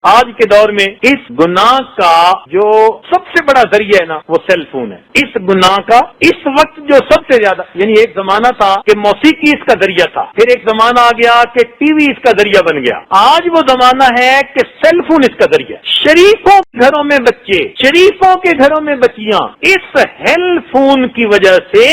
آج کے دور میں اس گناہ کا جو سب سے بڑا ذریعہ ہے نا وہ سیل فون ہے. اس گناہ کا اس وقت جو سب سے زیادہ، یعنی ایک زمانہ تھا کہ موسیقی اس کا ذریعہ تھا، پھر ایک زمانہ آ گیا کہ ٹی وی اس کا ذریعہ بن گیا، آج وہ زمانہ ہے کہ سیل فون اس کا ذریعہ. شریفوں کے گھروں میں بچے، شریفوں کے گھروں میں بچیاں اس ہیل فون کی وجہ سے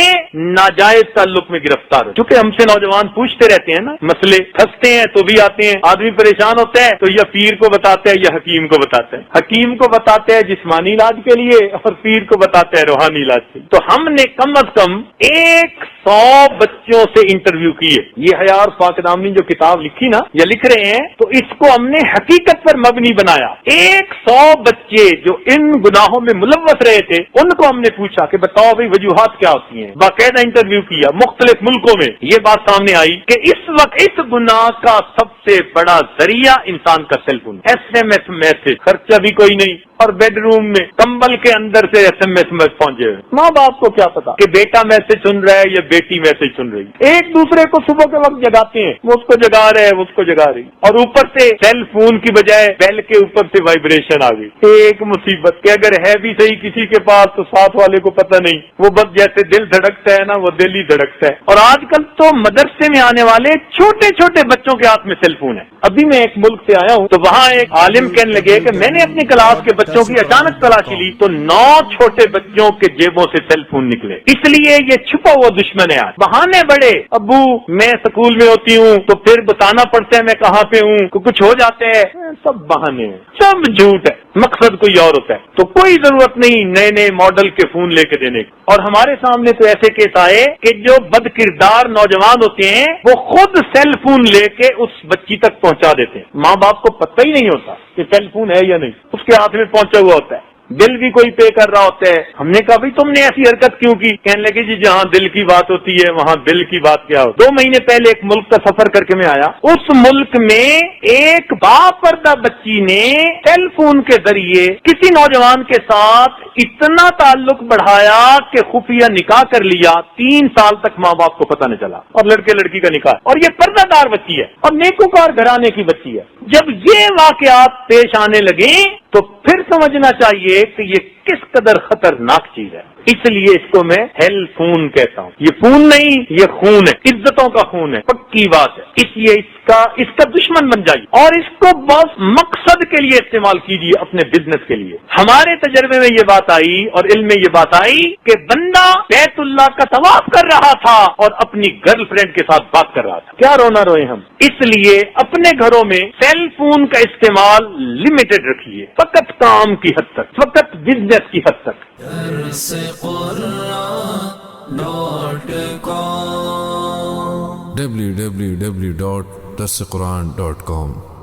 ناجائز تعلق میں گرفتار ہو. چونکہ ہم سے نوجوان پوچھتے رہتے ہیں نا، مسئلے پھنستے ہیں تو بھی آتے ہیں، آدمی پریشان ہوتا ہے تو یا پیر کو بتاتا ہے یا حکیم کو بتاتا ہے، حکیم کو بتاتا ہے جسمانی علاج کے لیے اور پیر کو بتاتا ہے روحانی علاج کے لیے. تو ہم نے کم از کم 100 بچوں سے انٹرویو کیے. یہ حیار پاک نامی جو کتاب لکھی نا یا لکھ رہے ہیں تو اس کو ہم نے حقیقت پر مبنی بنایا. 100 بچے جو ان گناہوں میں ملوث رہے تھے ان کو ہم نے پوچھا کہ بتاؤ بھائی وجوہات کیا ہوتی ہیں، باقاعدہ انٹرویو کیا. مختلف ملکوں میں یہ بات سامنے آئی کہ اس وقت اس گناہ کا سب سے بڑا ذریعہ انسان کا سیل فون. SMS میسج، خرچہ بھی کوئی نہیں، اور بیڈ روم میں کمبل کے اندر سے SMS پہنچے ہوئے. ماں باپ کو کیا پتا کہ بیٹا میسج سن رہا ہے یا بیٹی میسج سن رہی ہے. ایک دوسرے کو صبح کے وقت جگاتے ہیں، وہ اس کو جگا رہے ہیں، وہ اس کو جگا رہی، اور اوپر سے سیل فون کی بجائے بیل کے اوپر سے وائبریشن آ گئی. ایک مصیبت کہ اگر ہے بھی صحیح کسی کے پاس تو ساتھ والے کو پتہ نہیں، وہ بس جیسے دل دھڑکتا ہے نا وہ دل ہی دھڑکتا ہے. اور آج کل تو مدرسے میں آنے والے چھوٹے چھوٹے بچوں کے ہاتھ میں سیل فون ہے. ابھی میں ایک ملک سے آیا ہوں تو وہاں ایک عالم کہنے لگے کہ میں نے اپنی کلاس کے بچوں کی اچانک تلاشی لی تو 9 چھوٹے بچوں کے جیبوں سے سیل فون نکلے. اس لیے یہ چھپا ہوا دشمن ہے. آج بہانے بڑے، ابو میں سکول میں ہوتی ہوں تو پھر بتانا پڑتا ہے میں کہاں پہ ہوں، کچھ ہو جاتا ہے، سب بہانے ہیں، سب جھوٹ ہے، مقصد کوئی اور ہوتا ہے. تو کوئی ضرورت نہیں نئے نئے ماڈل کے فون لے کے دینے کی. اور ہمارے سامنے تو ایسے کیس آئے کہ جو بد کردار نوجوان ہوتے ہیں وہ خود سیل فون لے کے اس بچی تک پہنچا دیتے ہیں. ماں باپ کو پتہ ہی نہیں ہوتا کہ سیل فون ہے یا نہیں، اس کے ہاتھ میں پہنچا ہوا ہوتا ہے. بل بھی کوئی پے کر رہا ہوتا ہے. ہم نے کہا بھائی تم نے ایسی حرکت کیوں کی؟ کہنے لگے جی جہاں دل کی بات ہوتی ہے وہاں بل کی بات کیا ہو. 2 مہینے پہلے ایک ملک کا سفر کر کے میں آیا. اس ملک میں ایک باپردہ بچی نے سیل فون کے ذریعے کسی نوجوان کے ساتھ اتنا تعلق بڑھایا کہ خفیہ نکاح کر لیا. 3 سال تک ماں باپ کو پتہ نہیں چلا، اور لڑکے لڑکی کا نکاح، اور یہ پردہ دار بچی ہے اور نیکوکار گھرانے کی بچی ہے. جب یہ واقعات پیش آنے لگے تو پھر سمجھنا چاہیے کہ یہ کس قدر خطرناک چیز ہے. اس لیے اس کو میں ہیل فون کہتا ہوں. یہ فون نہیں، یہ خون ہے، عزتوں کا خون ہے، پکی بات ہے. اس لیے اس کا دشمن بن جائیے اور اس کو بس مقصد کے لیے استعمال کیجیے، اپنے بزنس کے لیے. ہمارے تجربے میں یہ بات آئی اور علم میں یہ بات آئی کہ بندہ بیت اللہ کا طواف کر رہا تھا اور اپنی گرل فرینڈ کے ساتھ بات کر رہا تھا. کیا رونا روئے ہم. اس لیے اپنے گھروں میں سیل فون کا استعمال لمیٹڈ رکھیے، فقط کام کی حد تک، فقط بزنس کی حد تک. www.darsequran.com